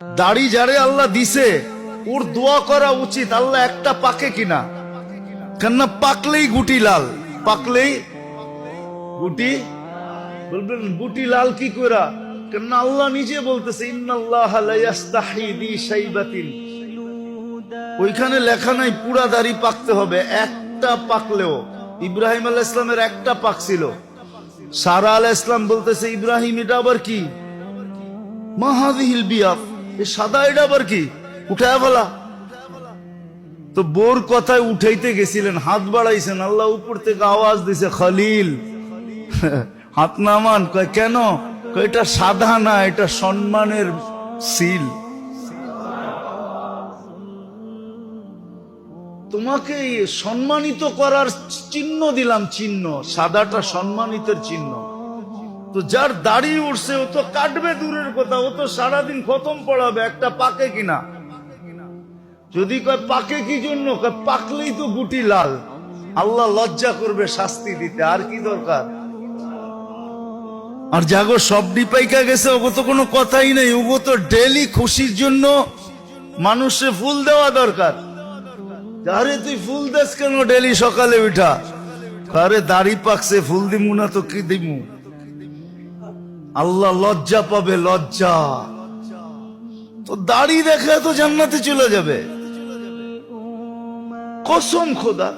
দাড়ি যারে আল্লাহ দিছে ওর দোয়া করা উচিত, আল্লাহ একটা পাকে কিনা, কেননা পাকলেই গুটি লাল, পাকলেই গুটি, বলবেন গুটি লাল কি করা, কেননা আল্লাহ নিজে বলতেছে ইন্নাল্লাহা লা ইস্তাহি বি শাইবাতিন, ওইখানে লেখা নাই পুরা দাড়ি পাকতে হবে, একটা পাকলেও। ইব্রাহিম আলাইহিস সালামের একটা পাকছিল, সারা আলাইহিস সালাম বলতেছে ইব্রাহিম এটা আবার কি, মা হাযিহিল বিয়াদ, এই সাদা এটা আবার কি, উঠায় ফেলা। তো বোর কথায় উঠাইতে গেছিলেন, হাত বাড়াইছেন, আল্লাহ উপর থেকে আওয়াজ দিছে খলিল হাত নামান। কয় কেন? কয় এটা সাদা না, এটা সম্মানের সিল, তোমাকে সম্মানিত করার চিহ্ন দিলাম, চিহ্ন সাদাটা সম্মানিতের চিহ্ন। তো যার দাড়ি উঠছে ও তো কাটবে দূরের কথা, ও তো সারাদিন খতম পড়াবে, একটা পাকে কিনা। যদি কয় পাকে কি জন্য, কয় পাকলেই তো গুটি লাল, আল্লাহ লজ্জা করবে শাস্তি দিতে, আর কি দরকার। আর জাগো সবডি পাইকা গেছে, ওগো তো কোনো কথাই নেই, ওগো তো ডেলি খুশির জন্য মানুষে ফুল দেওয়া দরকার। আরে তুই ফুল দেস কেন ডেলি সকালে উঠা, আরে দাড়ি পাকছে ফুল দিমু না তো কি দিমু, আল্লাহ লজ্জা পাবে, লজ্জা। তো দাড়ি দেখে তো জান্নাতে চলে যাবে, কসম খোদা।